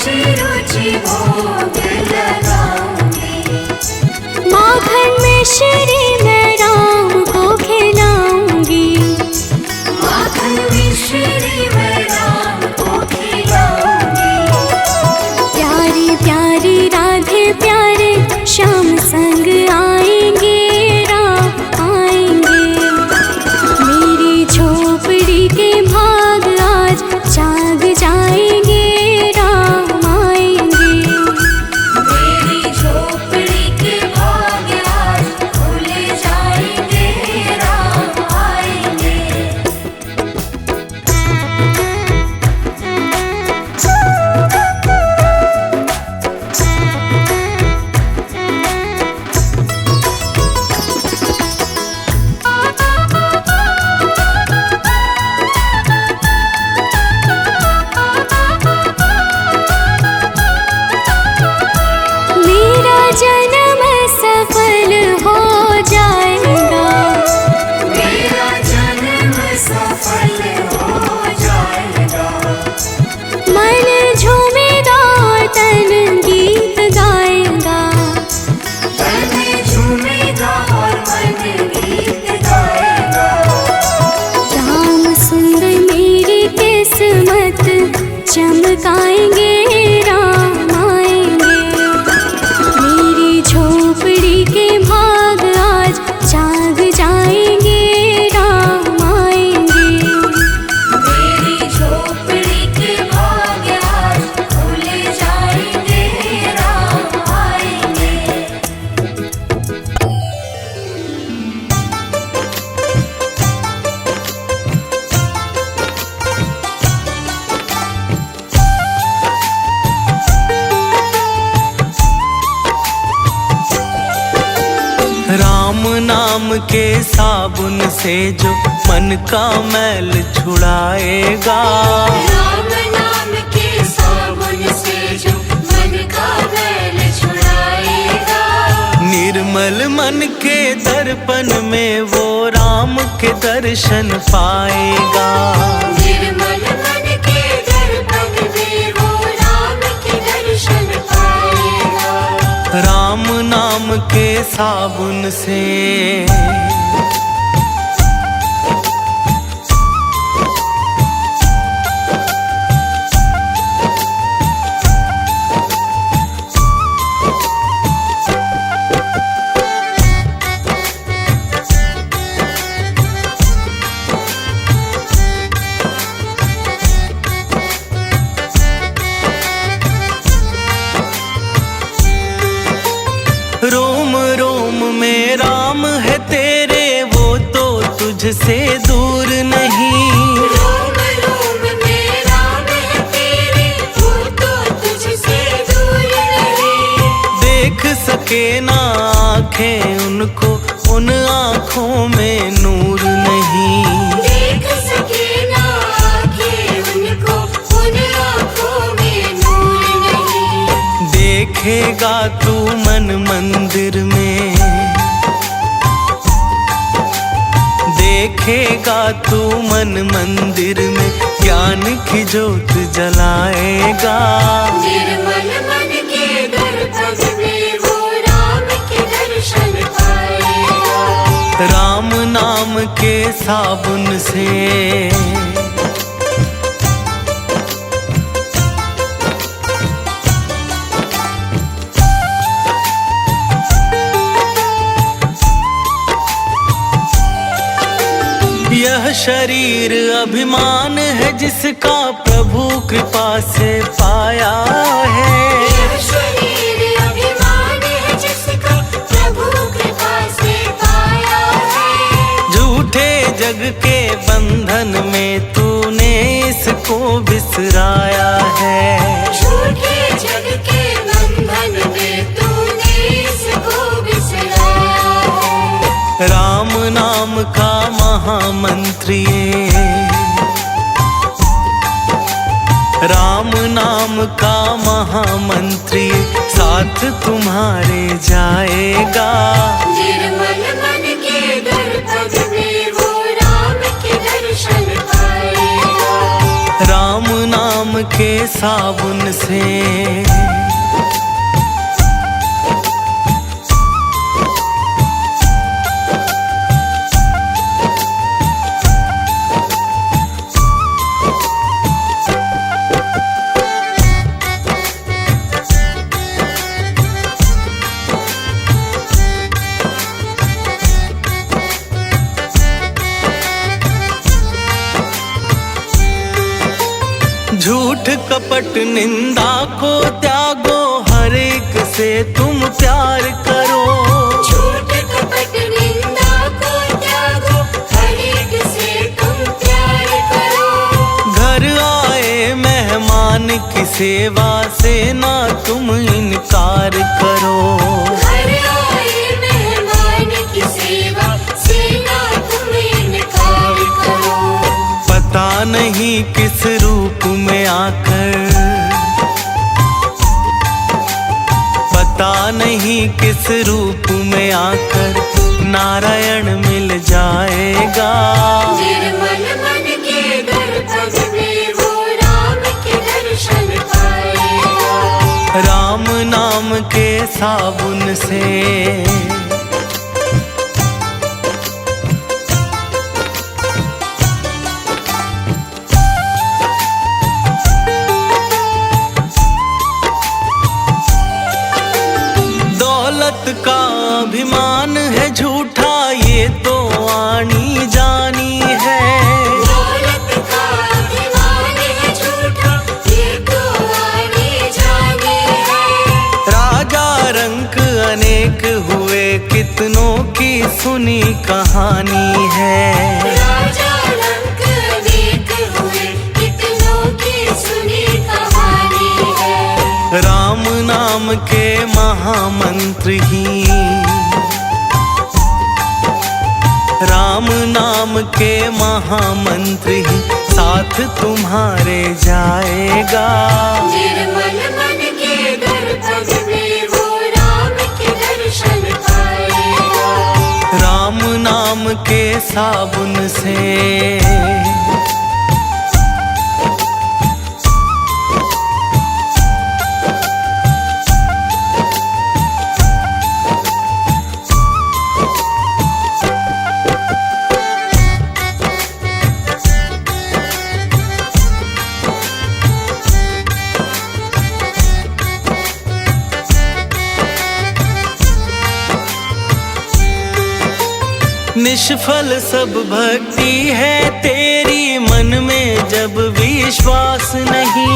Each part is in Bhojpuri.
रुचि रुचि भोग लगाऊंगी। माखन मिश्री मैं राम को खिलाऊंगी। माखन मिश्री मैं राम को खिलाऊंगी। प्यारी प्यारी राधे प्यारे श्याम संग आएंगे, राम आएंगे। मेरी झोपड़ी के भाग आज जाग जाएंगे, राम आएंगे। मेरी झोपड़ी के भाग आज खुल जाएंगे, राम आएंगे। मेरा जन्म सफल हो जाएगा। मेरा जन्म सफल हो जाएगा। मन झूमेगा और तन गीत गाएगा। तन झूमेगा और मन गीत गाएगा। राम सुंदर मेरी किस्मत चमकाएंगे, राम आएंगे। मेरी झोपड़ी के भाग आज जाग जाएंगे, राम आएंगे। मेरी झोपड़ी के भाग आज खुल जाएंगे, राम आएंगे। राम नाम के साबुन से जो मन का मैल छुड़ाएगा। राम नाम के साबुन से जो मन का मैल छुड़ाएगा। निर्मल मन के दर्पण में वो राम के दर्शन पाएगा। निर्मल मन के दर्पण में वो राम के दर्शन पाएगा। राम नाम के साबुन से रोम रोम में राम है तेरे, वो तो तुझसे दूर नहीं। रोम रोम में राम है तेरे, वो तो तुझसे दूर नहीं। देख सके ना आँखें उनको, उन आँखों में नूर नहीं। देख सके ना आँखें उनको, उन आँखों में नूर नहीं। देखेगा तू मन मंदिर में, देखेगा तू मन मंदिर में, ज्ञान की ज्योत जलाएगा। निर्मल मन के दर्पण में वो राम के दर्शन पाएगा। राम नाम के साबुन से यह शरीर अभिमान है जिसका प्रभु कृपा से पाया है। यह शरीर अभिमान है जिसका प्रभु कृपा से पाया है। झूठे जग के बंधन में तूने इसको बिसराया है। झूठे जग के बंधन में तूने इसको बिसराया है। राम नाम का महामंत्री, राम नाम का महामंत्री साथ तुम्हारे जाएगा। निर्मल मन के दर्पण में वो राम के दर्शन पाएगा। राम नाम के साबुन से। झूठ कपट निंदा को त्यागो, हर एक से तुम प्यार करो। झूठ कपट निंदा को त्यागो, हर एक से तुम प्यार करो। घर आए मेहमान की सेवा से ना तुम इनकार करो। घर आए मेहमान की सेवा से ना तुम इनकार करो। पता नहीं किस रूप में आकर, पता नहीं किस रूप में आकर नारायण मिल जाएगा। निर्मल मन के दर्पण में वो राम के दर्शन पाएगा। राम नाम के साबुन से। दौलत का अभिमान है झूठा, ये तो आनी जानी है। दौलत का अभिमान है झूठा, ये तो आनी जानी है। राजा रंक अनेक हुए, कितनों की सुनी कहानी है। राजा रंक अनेक हुए, कितनों की सुनी कहानी है। राम नाम के महामंत्र ही, राम नाम के महामंत्र ही साथ तुम्हारे जाएगा। निर्मल मन के दर्पण में वो राम के दर्शन पाएगा। राम नाम के साबुन से। निष्फल सब भक्ति है तेरी, मन में जब विश्वास नहीं।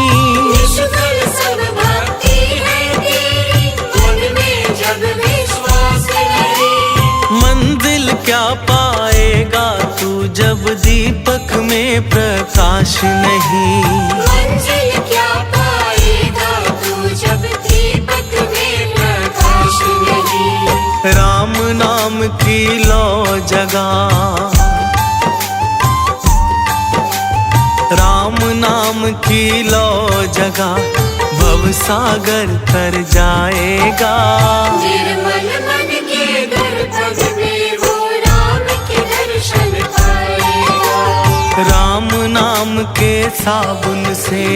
निष्फल सब भक्ति है तेरी, मन में जब विश्वास नहीं। मंजिल क्या पाएगा तू जब दीपक में प्रकाश नहीं। मंजिल क्या पाएगा तू जब दीपक में प्रकाश नहीं। राम नाम की लो जगा, राम नाम की लो जगा, भव सागर तर जाएगा। निर्मल मन के दर्पण में वो राम के दर्शन पाएगा। राम नाम के साबुन से।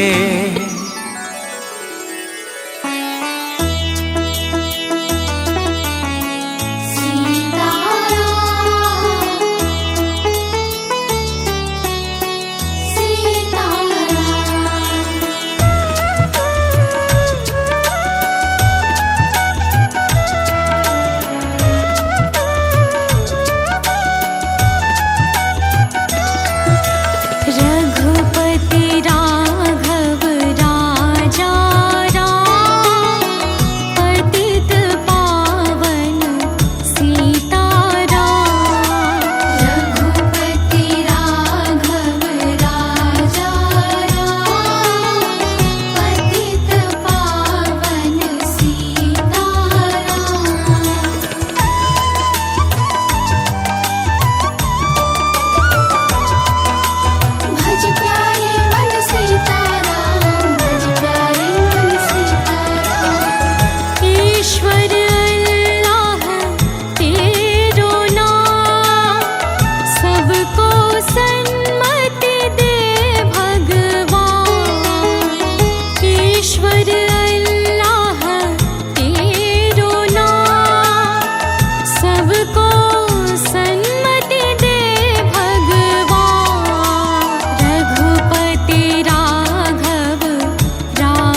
रघुपति राघव राम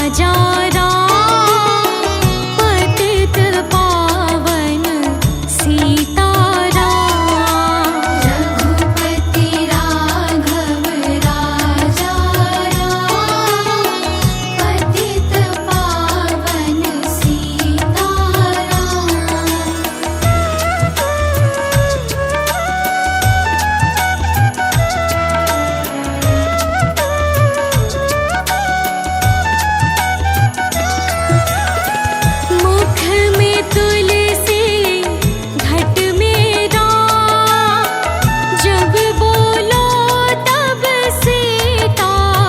राजा राम पतित पावन सीताराम। रघुपति राघव राजा राम पतित पावन सीताराम। मुख में तुलसी घट में राम, जब बोलो तब सीताराम।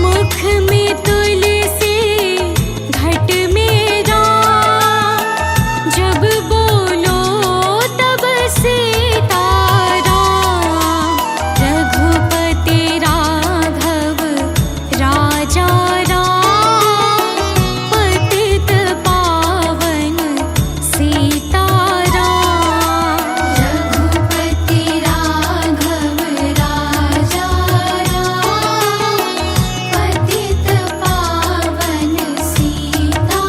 मुख में तुलसी घट में राम, जब बोलो तब सीताराम। रघुपति राघव राजा राम पतित पावन सीताराम। रघुपति राघव राजा राम पतित पावन सीताराम।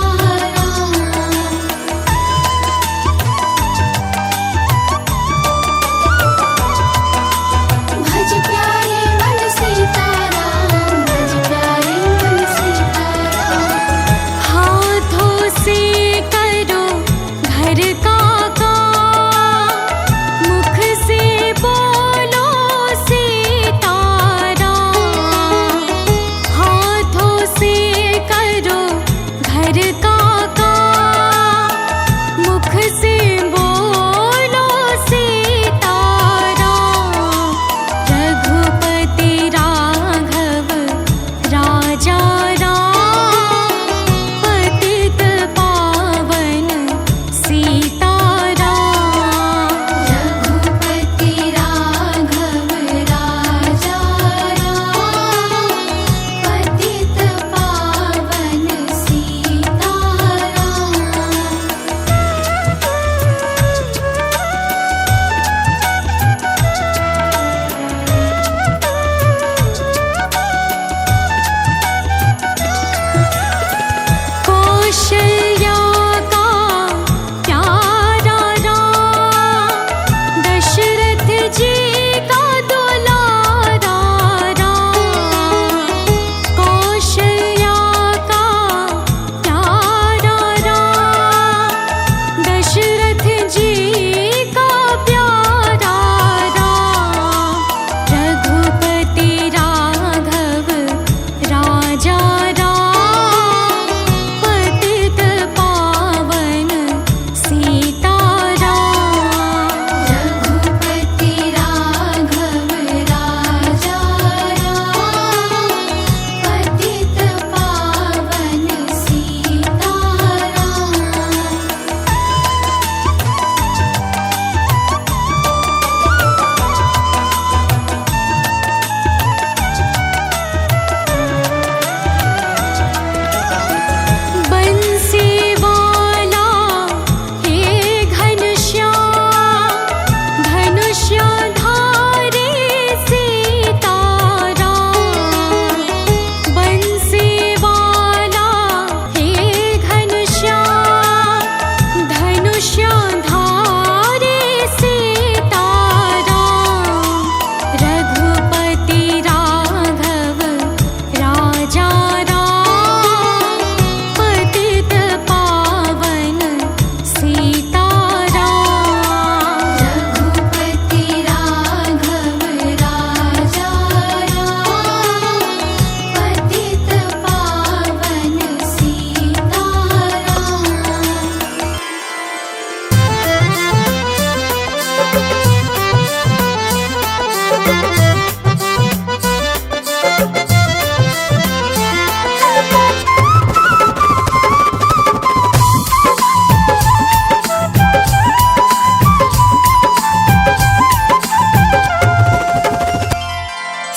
भज प्यारे मन सीताराम, भज प्यारे मन सीताराम। हाथों से करो घर का काम, मुख से बोलो सीताराम। हाथों से करो घर का काम, मुख से बोलो सीताराम। रघुपति राघव राजा राम पतित पावन सीताराम। रघुपति राघव राजा राम पतित पावन सीताराम। कौशल्या का प्यारा राम, दशरथ जी का दुलारा राम। कौशल्या का प्यारा राम, दशरथ जी का प्यारा राम। रघुपति राघव राजा राम पतित पावन सीताराम। रघुपति राघव राजा राम पतित पावन सीताराम। बंसी वाला हे घनश्याम, धनुष्यधारी सीताराम। बंसी वाला हे घनश्याम, धनुष्यधारी सीताराम। रघुपति राघव राजा राम पतित पावन सीताराम। रघुपति राघव राजा राम पतित पावन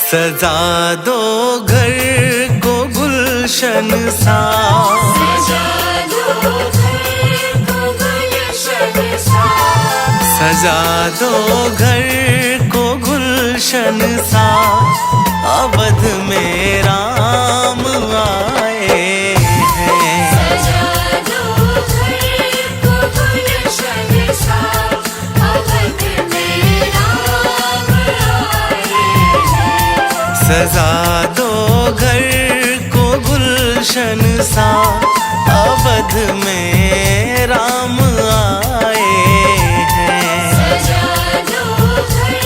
सजा दो घर को गुलशन सा, सजा दो घर को गुलशन सा। अवध में राम सजा दो घर को गुलशन सा, अवध में राम आए हैं। सजा दो घर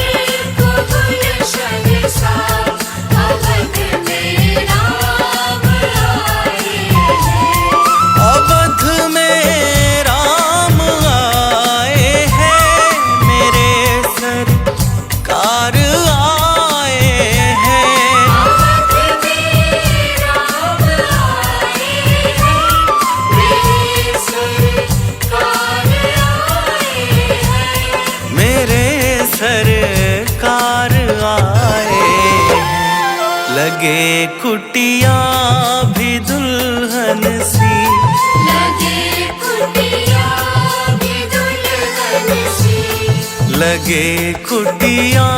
को गुलशन सा, अवध में राम आए हैं। अवध में राम आए हैं, मेरे सरकार आए हैं। अवध में राम आए हैं, मेरे सरकार आए हैं। मेरे सरकार आए हैं। लगे कुटिया भी दुल्हन सी, लगे कुटिया भी दुल्हन सी, लगे कुटिया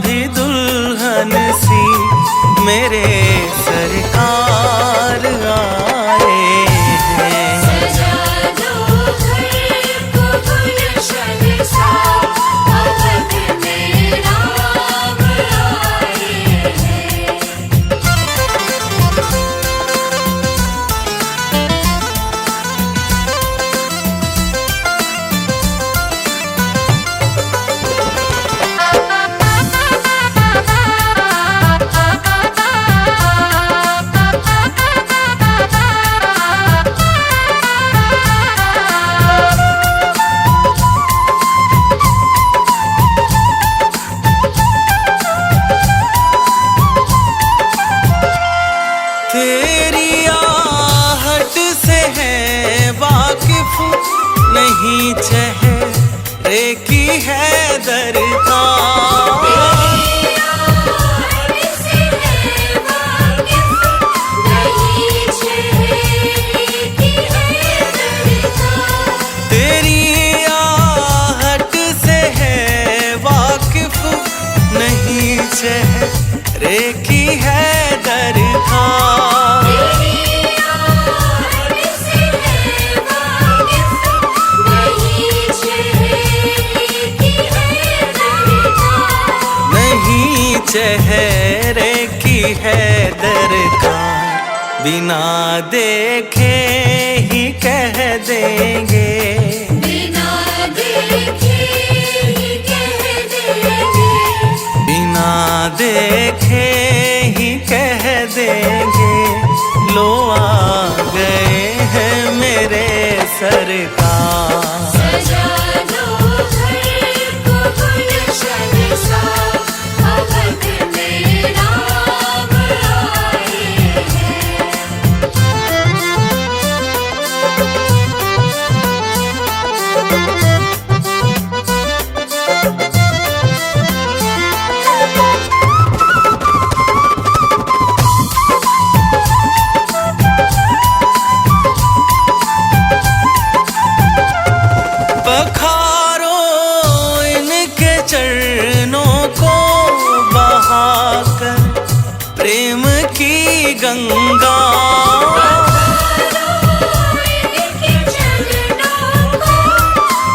भी दुल्हन सी, मेरे सरकार आए हैं। सजा दो घर को गुलशन सा, अवध में राम आए हैं। तेरी आहट से है वाकिफ, नहीं चेहरे की है दरकार। से है वाकिफ, नहीं चेहरे की है दरकार। तेरी आहट से है वाकिफ, नहीं चेहरे की है दरकार। तेरी आहट से है वाकिफ, नहीं चेहरे की है दरकार। नहीं चेहरे की है दरकार, बिना देखे ही कह देंगे, बिना देखे ही कह देंगे। बिना देखे ही कह देंगे, लो आ गए हैं मेरे सरकार। सजा दो घर को गुलशन सा, अवध में राम आए हैं। पखारो इनके चरणों को बहाकर प्रेम की गंगा। इनके चरणों को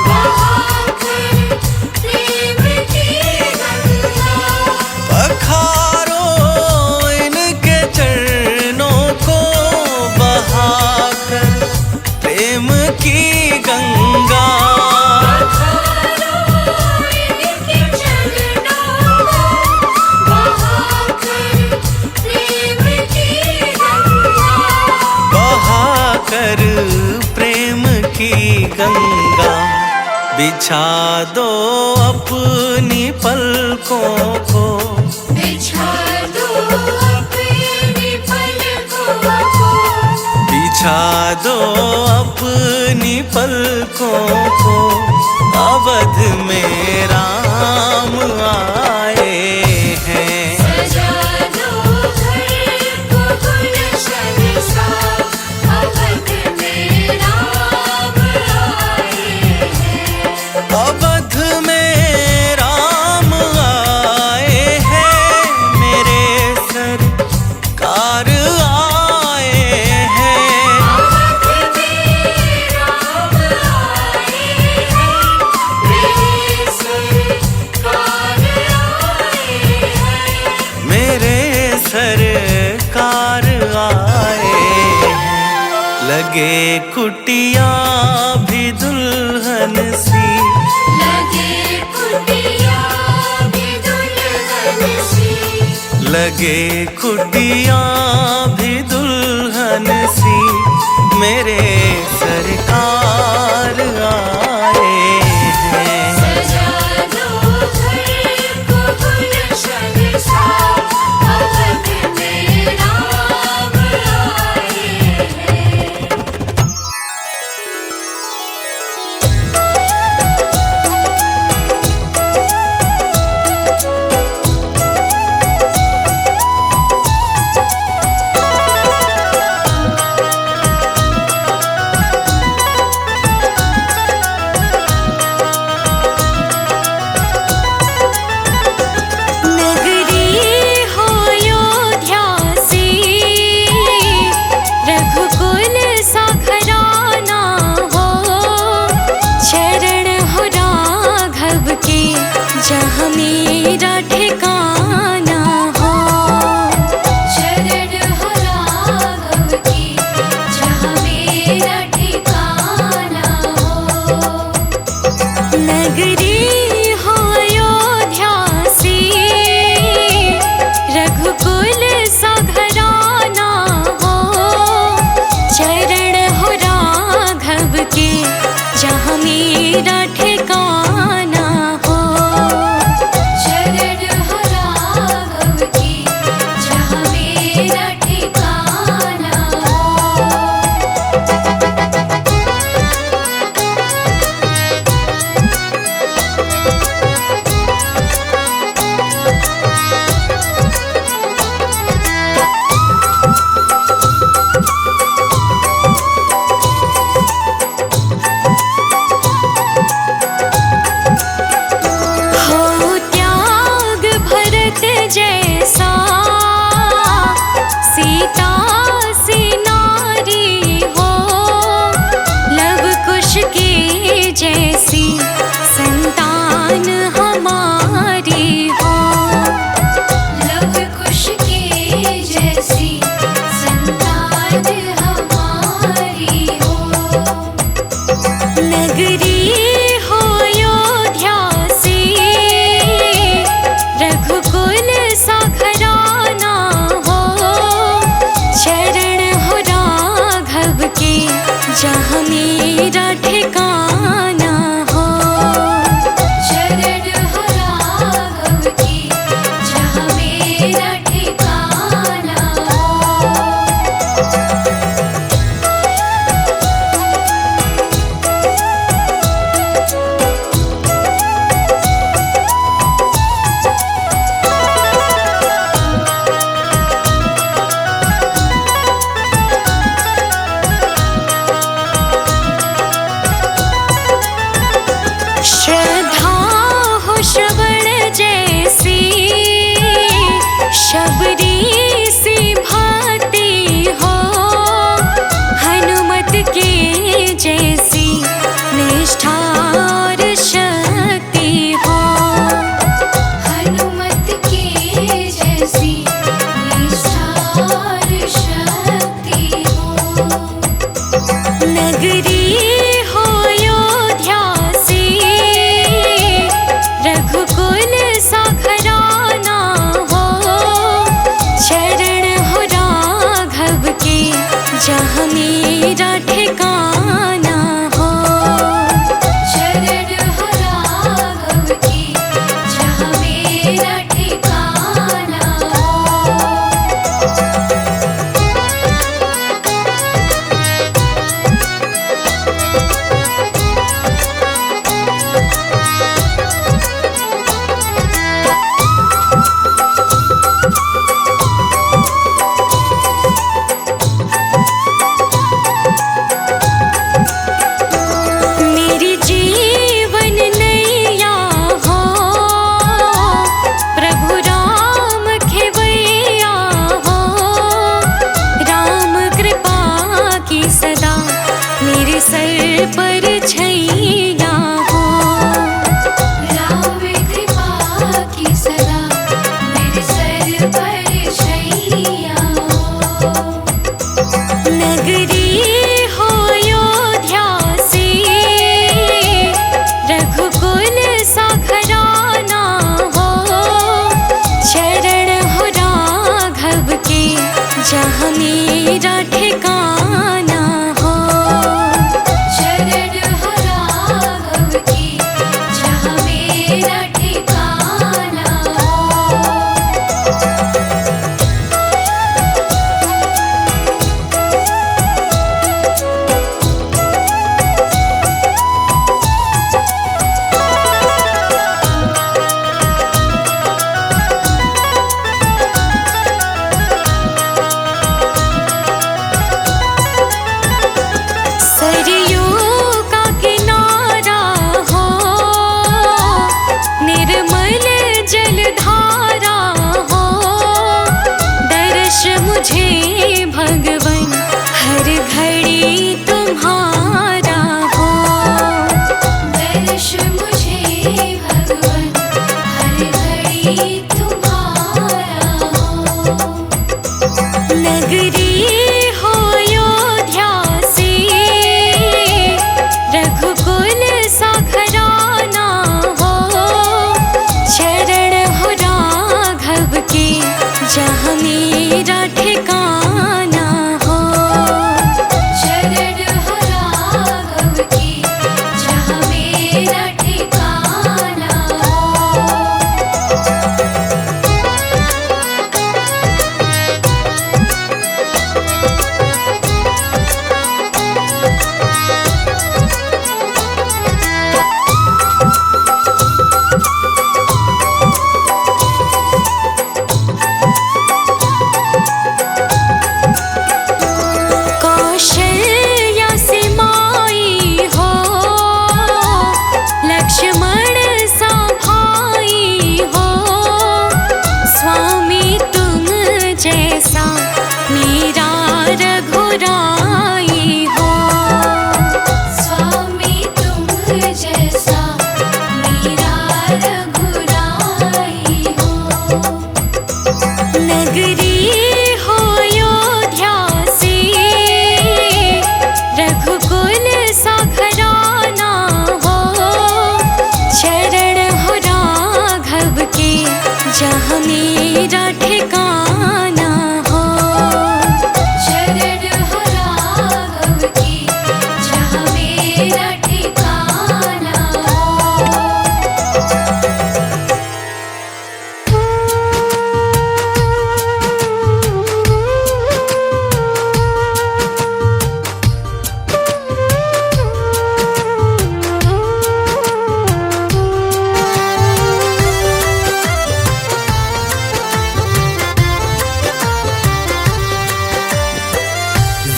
बहाकर प्रेम की गंगा। पखारो इनके चरणों को बहाकर प्रेम की गंगा। इनके चरणों को बहाकर प्रेम की गंगा। बहाकर प्रेम की गंगा। बिछा दो अपनी पलकों को, बिछा दो अपनी पलकों को। बिछा दो अपनी पलकों को, अवध में राम आए हैं। सजा दो घर को गुलशन सा, अवध में राम आए हैं। अवध में राम आए हैं, मेरे सरकार आए हैं। अवध में राम आए हैं, मेरे सरकार लगे कुटिया भी दुल्हन सी, लगे कुटिया भी दुल्हन सी, लगे कुटिया भी दुल्हन सी, मेरे सरकार आए हैं। सजा दो घर को गुलशन सा, अवध में राम आए हैं। नगरी हो अयोध्या सी, रघुकुल सा घराना हो, चरण हो राघव के जहाँ मेरा ठिकाना हो। शरण हो राघव की, जहाँ मेरा ठिकाना हो। नगरी हो अयोध्या सी, रघुकुल सा घराना हो, चरण हो राघव के जहाँ मेरा ठिकाना हो। शरण हो राघव की, जहाँ मेरा ठिकाना हो।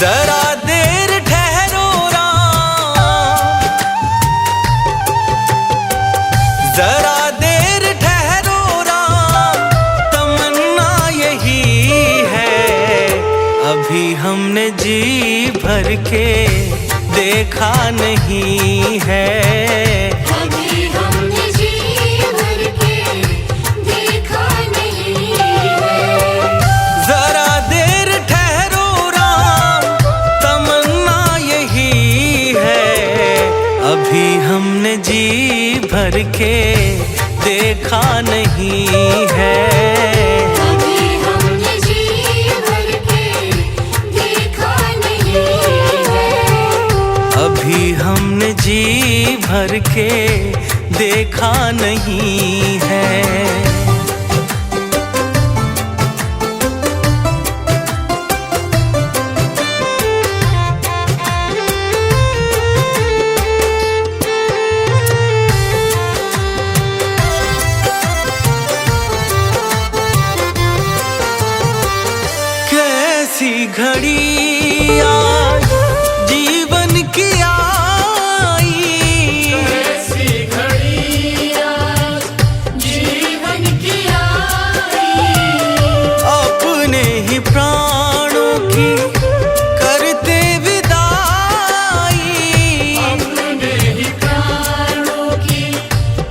जरा देर ठहरो राम, जरा देर ठहरो राम, तमन्ना यही है। अभी हमने जी भर के देखा नहीं है, अभी हमने जी भर के देखा नहीं है। जरा देर ठहरो राम, तमन्ना यही है। अभी हमने जी भर के देखा नहीं है, अभी हमने जी भर के देखा नहीं है। अभी हमने जी भर के देखा नहीं है। कैसी घड़ी आज जीवन की आई, ऐसी घड़ी आज जीवन की आई। अपने ही प्राणों की करते विदाई, अपने ही प्राणों की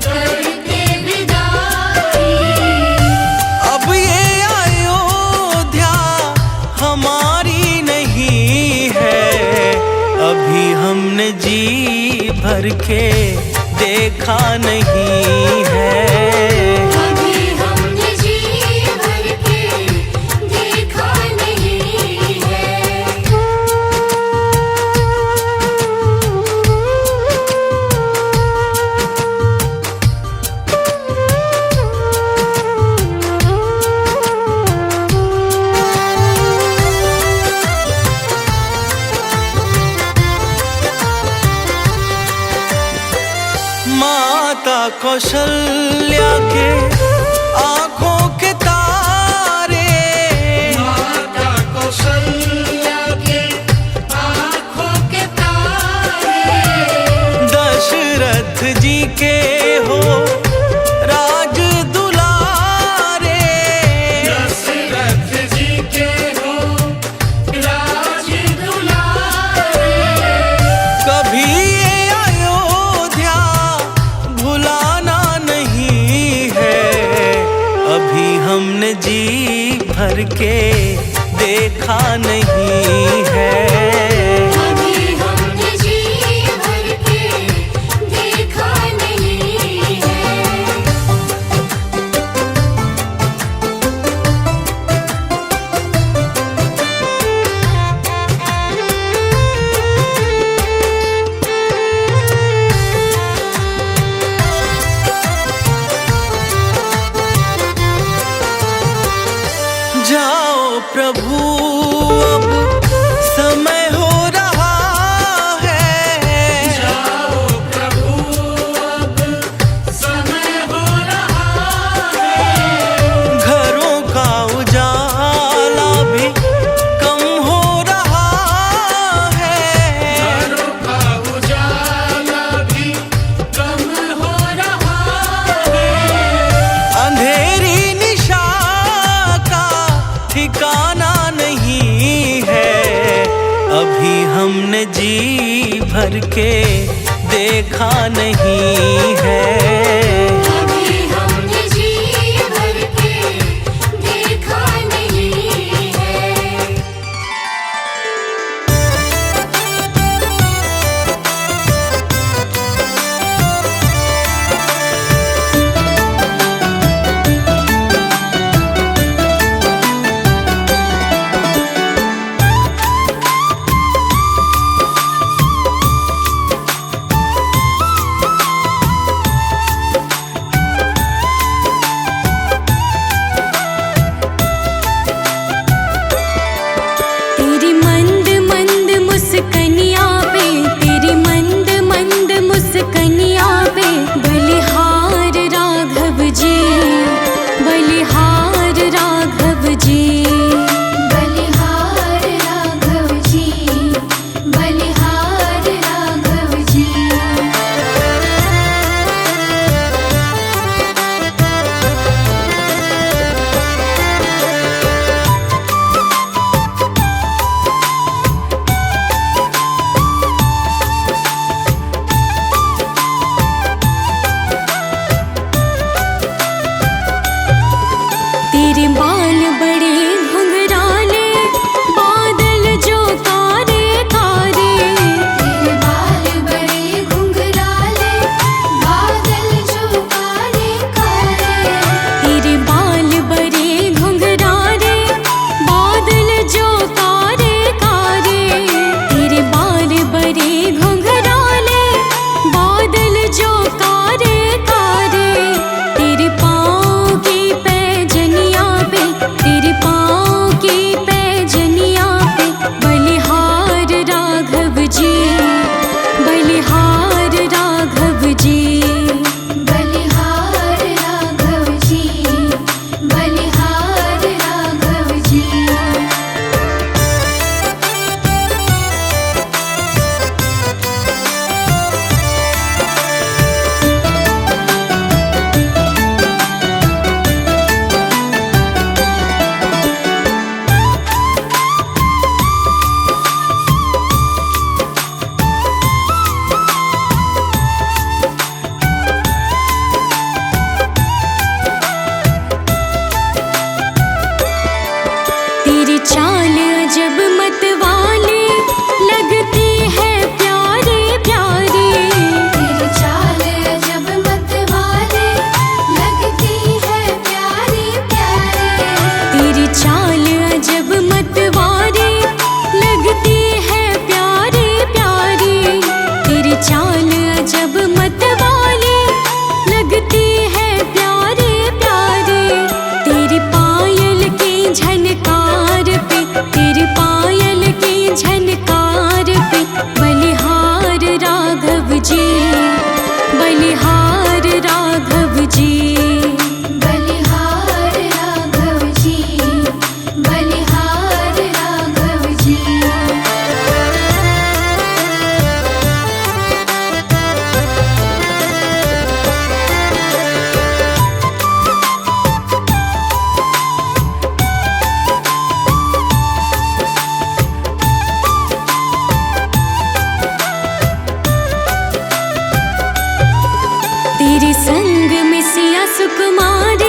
करते विदाई। अब ये अयोध्या हमारी नहीं है। अभी हमने जी भर के देखा नहीं है, अभी हमने जी भर के देखा नहीं है। माता कौशल्या के आंखों के तारे, माता कौशल्या के आँखों के तारे। दशरथ जी के हो राज दुलारे, दशरथ जी के हो राज दुलारे। कभी ये अयोध्या भुलाना नहीं है। अभी हमने जी भर के देखा नहीं है, अभी हमने जी भर के देखा नहीं है। जाओ प्रभु अब समय हो रहा है, जाओ प्रभु अब समय हो रहा है। घरों का उजाला भी कम हो रहा है, घरों का उजाला भी कम हो रहा है। अंधेरी निशा का ठिकाना नहीं है। अभी हमने जी भर के देखा नहीं है, अभी हमने जी भर के देखा नहीं है। सुकुमार